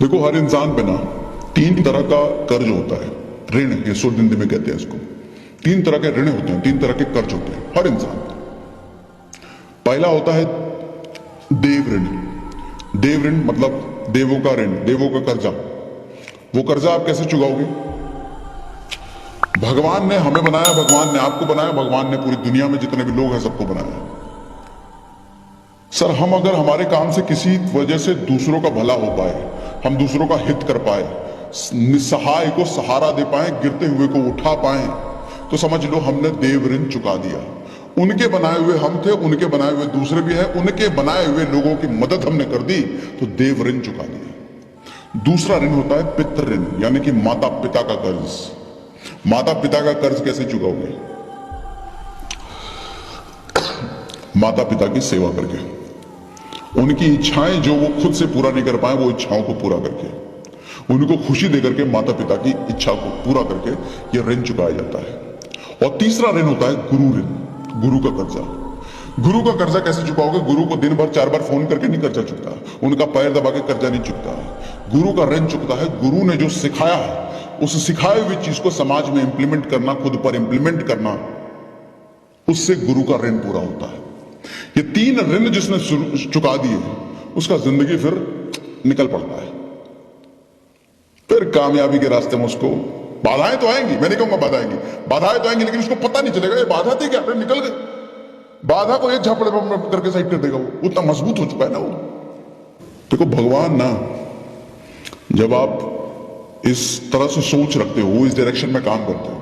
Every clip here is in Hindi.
देखो, हर इंसान पे ना 3 तरह का कर्ज होता है। ऋण, ये शुद्ध हिंदी में कहते हैं इसको। 3 तरह के ऋण होते हैं, 3 तरह के कर्ज होते हैं हर इंसान पे। पहला होता है देव ऋण। देव ऋण मतलब देवों का ऋण, देवों का कर्जा। वो कर्जा आप कैसे चुकाओगे? भगवान ने हमें बनाया, भगवान ने आपको बनाया, भगवान ने पूरी दुनिया में जितने भी लोग हैं सबको बनाया। सर, हम अगर हमारे काम से किसी वजह से दूसरों का भला हो पाए, हम दूसरों का हित कर पाए, निस्सहाय को सहारा दे पाए, गिरते हुए को उठा पाए, तो समझ लो हमने देव ऋण चुका दिया। उनके बनाए हुए हम थे, उनके बनाए हुए दूसरे भी हैं, उनके बनाए हुए लोगों की मदद हमने कर दी तो देव ऋण चुका दिया। दूसरा ऋण होता है पितृ ऋण, यानी कि माता पिता का कर्ज। माता पिता का कर्ज कैसे चुकाओगे? माता पिता की सेवा करके, उनकी इच्छाएं जो वो खुद से पूरा नहीं कर पाए, वो इच्छाओं को पूरा करके, उनको खुशी देकर के माता पिता की इच्छा को पूरा करके ये ऋण चुकाया जाता है। और तीसरा ऋण होता है गुरु ऋण, गुरु का कर्जा। गुरु का कर्जा कैसे चुकाओगे? गुरु को दिन भर 4 बार फोन करके नहीं कर्जा चुकता, उनका पैर दबा के कर्जा नहीं चुकता। गुरु का ऋण चुकता है गुरु ने जो सिखाया है, उस सिखाई हुई चीज को समाज में इंप्लीमेंट करना, खुद पर इंप्लीमेंट करना, उससे गुरु का ऋण पूरा होता है। ये 3 ऋण जिसने चुका दिए, उसका जिंदगी फिर निकल पड़ता है। फिर कामयाबी के रास्ते में उसको बाधाएं तो आएंगी, मैं नहीं कहूंगा बाधाएं तो आएंगी, लेकिन उसको पता नहीं चलेगा ये बाधा थी क्या, फिर निकल गए। बाधा को एक झापड़े पर करके साइड कर देगा, वो उतना मजबूत हो चुका है ना वो। देखो, भगवान ना, जब आप इस तरह से सोच रखते हो, इस डायरेक्शन में काम करते हो,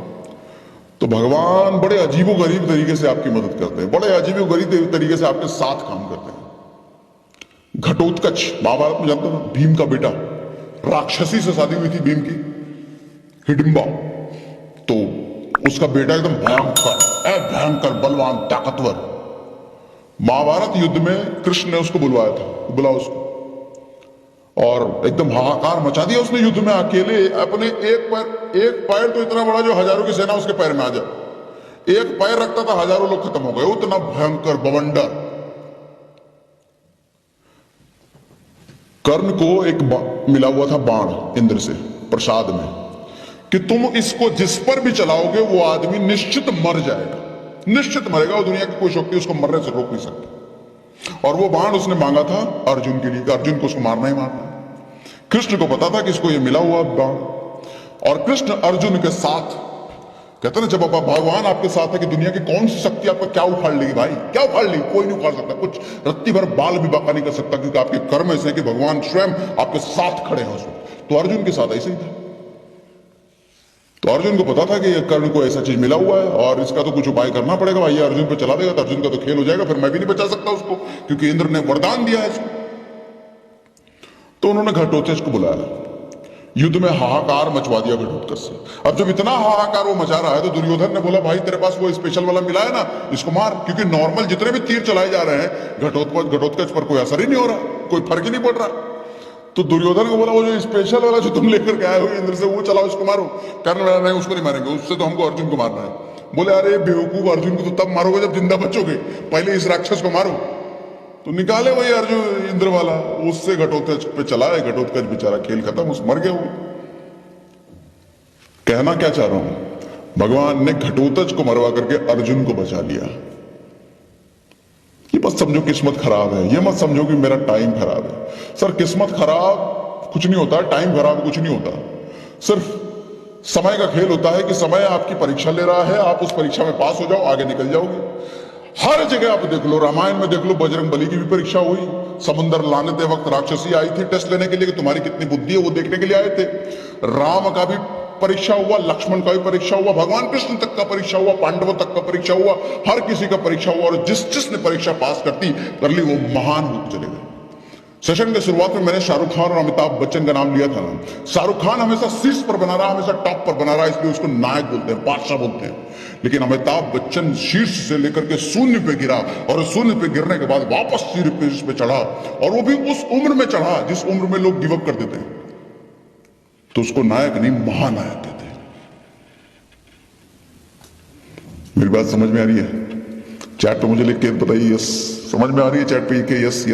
तो भगवान बड़े अजीबो गरीब तरीके से आपकी मदद करते हैं, बड़े अजीबो गरीब तरीके से आपके साथ काम करते हैं। घटोत्कच महाभारत में जानते हो ना, भीम का बेटा, राक्षसी से शादी हुई थी भीम की, हिडिंबा। तो उसका बेटा एकदम भयंकर बलवान ताकतवर। महाभारत युद्ध में कृष्ण ने उसको बुलवाया था, बुला उसको, और एकदम हाहाकार मचा दिया उसने युद्ध में। अकेले अपने एक पैर तो इतना बड़ा जो हजारों की सेना उसके पैर में आ जाए, एक पैर रखता था, हजारों लोग खत्म हो गए, उतना भयंकर बवंडर। कर्ण को एक मिला हुआ था बाण इंद्र से प्रसाद में, कि तुम इसको जिस पर भी चलाओगे वो आदमी निश्चित मर जाएगा, निश्चित मरेगा, वो दुनिया की कोई शक्ति उसको मरने से रोक नहीं सकती। और वो बाण उसने मांगा था अर्जुन के लिए, अर्जुन को उसको मारना ही मारना। कृष्ण को पता था कि इसको ये मिला हुआ बाण, और कृष्ण अर्जुन के साथ, कहते ना जब भगवान आपके साथ है कि दुनिया की कौन सी शक्ति आपका क्या उखाड़ लेगी भाई, क्या उखाड़ लेगी? कोई नहीं उखाड़ सकता, कुछ रत्ती भर बाल भी बाका नहीं कर सकता, क्योंकि आपके कर्म ऐसे हैं कि भगवान स्वयं आपके साथ खड़े हैं उस वक्त। तो अर्जुन के साथ ऐसे ही था। तो अर्जुन को पता था कि कर्ण को ऐसा चीज मिला हुआ है और इसका तो कुछ उपाय करना पड़ेगा भाई, ये अर्जुन पे चला देगा तो अर्जुन का तो खेल हो जाएगा, फिर मैं भी नहीं बचा सकता उसको, क्योंकि इंद्र ने वरदान दिया है इसको। तो उन्होंने घटोत्कच को बुलाया, युद्ध में हाहाकार मचवा दिया घटोत्कच से। अब जब इतना हाहाकार वो मचा रहा है, तो दुर्योधन ने बोला भाई तेरे पास वो स्पेशल वाला मिला है ना, इसको मार, क्योंकि नॉर्मल जितने भी तीर चलाए जा रहे हैं घटोत्कच पर कोई असर ही नहीं हो रहा, कोई फर्क ही नहीं पड़ रहा। तो दुर्योधन को बोला वो जो स्पेशल वाला जो तुम लेकर के आए हो इंद्र से, वो चलाओ, इसको मारो। कर्ण बोला नहीं, उसको नहीं मारेंगे, उससे तो हमको अर्जुन को मारना है। बोले अरे बेवकूफ, अर्जुन को तो तब मारोगे जब जिंदा बचोगे, पहले इस राक्षस को मारो। तो निकाले वही अर्जुन इंद्र वाला, उससे घटोत्कच पे चलाए, घटोत्कच बेचारा खेल खत्म, उस मर गया वो। कहना क्या चाह रहा हूं, भगवान ने घटोत्कच को मरवा करके अर्जुन को बचा लिया। ये मत समझो किस्मत खराब है, ये मत समझो कि मेरा टाइम खराब है। सर, किस्मत खराब कुछ नहीं होता, टाइम खराब कुछ नहीं होता, सिर्फ समय का खेल होता है कि समय आपकी परीक्षा ले रहा है, आप उस परीक्षा में पास हो जाओ, आगे निकल जाओगे। हर जगह आप देख लो, रामायण में देख लो, बजरंग बली की भी परीक्षा हुई, समुद्र लाने वक्त राक्षसी आई थी टेस्ट लेने के लिए कि तुम्हारी कितनी बुद्धि है, वो देखने के लिए आए थे। राम का भी परीक्षा हुआ, लक्ष्मण का भी परीक्षा हुआ, भगवान कृष्ण तक का परीक्षा हुआ, पांडवों तक का परीक्षा हुआ, हर किसी का परीक्षा हुआ, और जिसने परीक्षा पास कर ली वो महान होकर चले गए। सेशन के शुरुआत में मैंने शाहरुख खान और अमिताभ बच्चन का नाम लिया था ना। शाहरुख खान हमेशा शीर्ष पर बना रहा, हमेशा टॉप पर बना रहा, इसलिए उसको नायक बोलते हैं, बादशाह बोलते हैं। लेकिन अमिताभ बच्चन शीर्ष से लेकर के शून्य पे गिरा, और शून्य पे गिरने के बाद वापस शीर्ष पे चढ़ा, और वो भी उस उम्र में चढ़ा जिस उम्र में लोग गिव अप कर देते हैं। तो उसको नायक नहीं, महानायक कहते हैं। मेरी बात समझ में आ रही है? चैट पे मुझे लिख के बताइए यस। समझ में आ रही है चैट पे कि यस यस।